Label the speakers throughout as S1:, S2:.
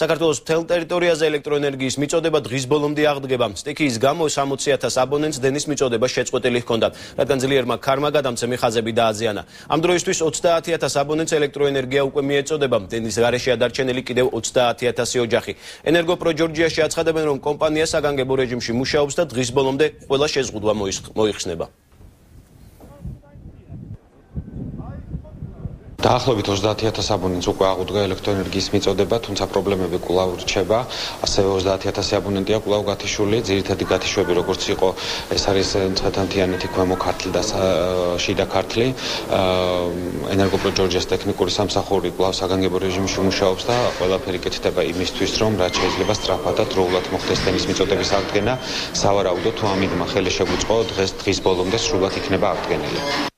S1: საქართველოს მთელ ტერიტორიაზე ელექტროენერგიის მიწოდება დღის ბოლომდე აღდგება. სტიქიის გამო 60,000 აბონენტს დენის მიწოდება შეწყვეტილი ჰქონდა, რადგან ძლიერმა ქარმა გადამცემი ხაზები დააზიანა. ამ დროისთვის 30,000 აბონენტს ელექტროენერგია უკვე მიეწოდება. დენის გარეშეა დარჩენილი კიდევ 30,000 ოჯახი. ენერგოპრო ჯორჯიაში აცხადებენ, რომ კომპანია საგანგებო რეჟიმში მუშაობს და დღის ბოლომდე ყველა შეზღუდვა მოიხსნება.
S2: დაახლოებით 30,000 აბონენტს უკვე აღუდგა ელექტროენერგიის მიწოდება, თუმცა პრობლემები კვლავ რჩება. ასევე 30,000 აბონენტია კვლავ გათიშული. ძირითადი გათიშვები როგორც იყო, ეს არის მცხეთანთიანეთი, ქვემო ქართლი და შიდა ქართლი. ენერგოპრო ჯორჯიის ტექნიკური სამსახური კვლავ საგანგებო რეჟიმში მუშაობს და ყველაფერი კეთდება იმისთვის, რომ რაც შეიძლება სწრაფად და დროულად მოხდეს დენის მიწოდების აღდგენა. სავარაუდოდ თუ ამიტომა ხელი შეგვიწყო, დღის ბოლომდე სრულად იქნება აღდგენილი.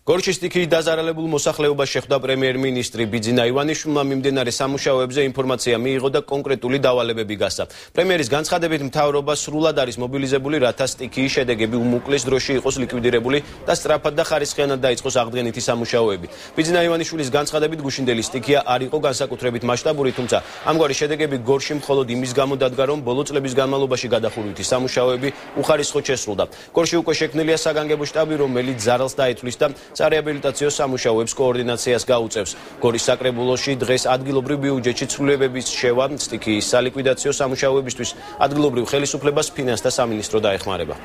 S2: გორჩის სტიქიის დაზარალებულ მოსახლეობას შეხვდა პრემიერ-მინისტრი ბიძინა ივანიშვილმა. მიმდინარე სამუშაოებზე ინფორმაცია მიიღო და კონკრეტული დავალებები გასცა. პრემიერის განცხადებით, მთავრობა სრულად არის მობილიზებული, რათა სტიქიის შედეგები უმოკლეს დროში იყოს ლიკვიდირებული და სწრაფად და ხარისხიანად დაიწყოს აღდგენითი სამუშაოები. ბიძინა ივანიშვილის განცხადებით, გუშინდელი სტიქია არ იყო განსაკუთრებით მასშტაბური, თუმცა ამგვარი შედეგები გორში მხოლოდ იმის გამო დადგა, რომ ბოლო წლების განმავლობაში გადახურვითი სამუშაოები უხარისხოდ შესრულდა. გორში უკვე შექმნილია საგანგებო შტაბი, რომელიც ზარალს დაეთვლის და სარეაბილიტაციო სამუშაოებს კოორდინაციას გაუწევს. გორის საკრებულოში დღეს ადგილობრივ ბიუჯეტში ცვლილებების შევა სტიქიის სალიკვიდაციო სამუშაოებისთვის ადგილობრივ ხელისუფლებას ფინანსთა სამინისტრო დაეხმარება.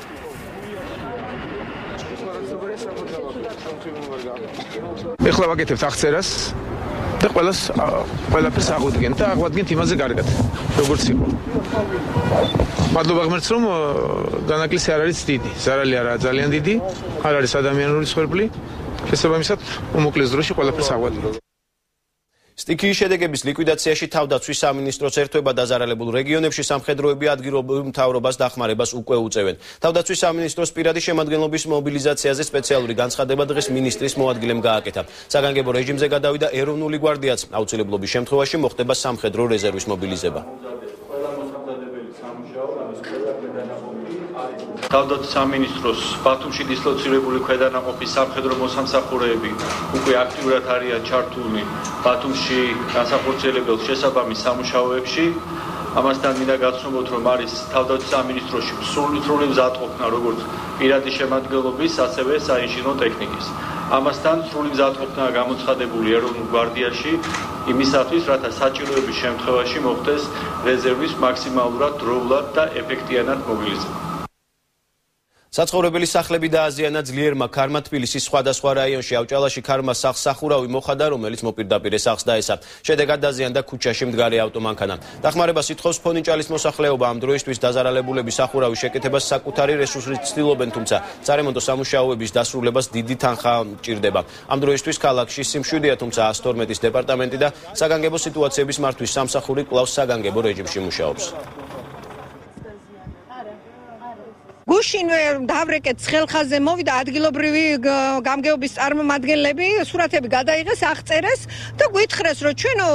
S3: ეხლა ვაკეთებთ აღწერას და ყველაფერს აღვდგენთ და აღვდგენთ იმაზე კარგად, როგორც იყო. მადლობა ღმერთს, რომ განაკლისი არ არის დიდი, ზარალი არაა ძალიან დიდი, არ არის ადამიანური სხერბლი. შესაბამისად, უმოკლეს დროში ყველაფერს აღვადგინეთ.
S1: სტიქიის შედეგების ლიკვიდაციაში თავდაცვის სამინისტროს ერთვება დაზარალებულ რეგიონებში სამხედროები ადგილობრივ მთავრობას დახმარებას უკვე უწევენ. თავდაცვის სამინისტროს პირადი შემადგენლობის მობილიზაციაზე სპეციალური განცხადება დღეს მინისტრის მოადგილემ გააკეთა. საგანგებო რეჟიმზე გადავიდა ეროვნული გვარდიაც. აუცილებლობის შემთხვევაში მოხდება სამხედრო რეზერვის მობილიზება.
S4: თავდაცვის სამინისტროს ბათუმში დისლოცირებული ქვედანაყოფის სამხედრო მოსამსახურეები უკვე აქტიურად არიან ჩართულნი ბათუმში განსახორციელებელ შესაბამის სამუშაოებში. ამასთან მინდა გაცნობოთ, რომ არის თავდაცვის სამინისტროში სრული მზადყოფნა როგორც პირადი შემადგენლობის, ასევე საინჟინრო ტექნიკის. ამასთან სრული მზადყოფნაა გამოცხადებული ეროვნულ გვარდიაში იმისათვის, რათა საჭიროების შემთხვევაში მოხდეს რეზერვის მაქსიმალურად დროულად და ეფექტიანად მობილიზება.
S1: საცხოვრებელი სახლები დააზიანა ძლიერმა ქარმა თბილისის სხვადასხვა რაიონში. ავჭალაში ქარმა სახლს სახურავი მოხდა, რომელიც მოპირდაპირე სახლს დაესა. შედეგად დაზიანდა ქუჩაში მდგარი ავტომანქანა. დახმარებას ითხოვს ფონიჭალის მოსახლეობა. ამ დროისთვის დაზარალებულების სახურავის შეკეთებას საკუთარი რესურსით ცდილობენ, თუმცა სარემონტო სამუშაოების დასრულებას დიდი თანხა მჭირდება. ამ დროისთვის ქალაქში სიმშვიდეა, თუმცა 112-ის დეპარტამენტი და საგანგებო სიტუაციების მართვის სამსახური კვლავ საგანგებო რეჟიმში მუშაობს.
S5: გუშინვე დავრეკეთ ხელხაზე მოვიდა ადგილობრივი გამგეობის წარმომადგენლები, სურათები გადაიღეს, აღწერეს და გვითხრეს, რომ ჩვენო,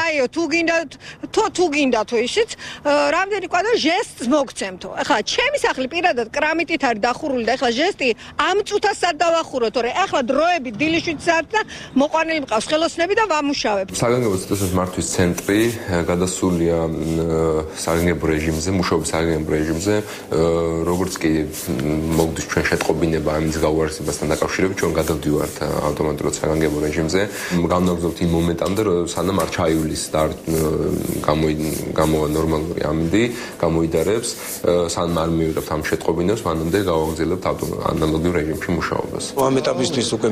S5: აიო, თუ გინდათო ისიც, რამდენი კვადრატ ჟესტს მოგცემთო. ახლა ჩემი სახლი პირადად კრამიტით არის დახურული და ახლა ჟესტი ამ წუთას არ დავახუროთ, თორე ახლა დროებით დილიშვით საათ და მოყვანილი მყავს ხელოსნები და ვამუშავებ.
S6: საგანგებო სიტუაციების მართვის ცენტრი გადასულია საგანგებო რეჟიმზე, მუშაობის საგანგებო რეჟიმზე, როგორც კი მოგდის ჩვენ შეტყობინება ამის გაუარესებასთან დაკავშირებით, ჩვენ გადავდივართ ავტომატურად საგანგებო რეჟიმზე. განაგზავნებთ იმ მომენტამდე, სანამ არ ჩაივლის და გამოვა ნორმალური ამინდი, გამოიდარებს, სანამ არ მივიღებთ ამ შეტყობინებას, მანამდე გავაგრძელებთ ანალოგიურ რეჟიმში მუშაობას.
S7: ამ ეტაპისთვის უკვე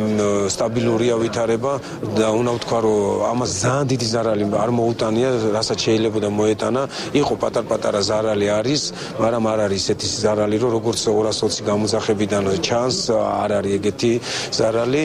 S7: სტაბილურია ვითარება და უნდა ვთქვა, რომ ამას ძალიან დიდი ზარალი არ მოუტანია, რასაც შეიძლება და მოეტანა. იყო პატარ-პატარა ზარალი არის, მაგრამ არ არის ესეთი ზარალი, რომ როგორც 220 გამოძახებიდან ჩანს, არ არის ეგეთი ზარალი.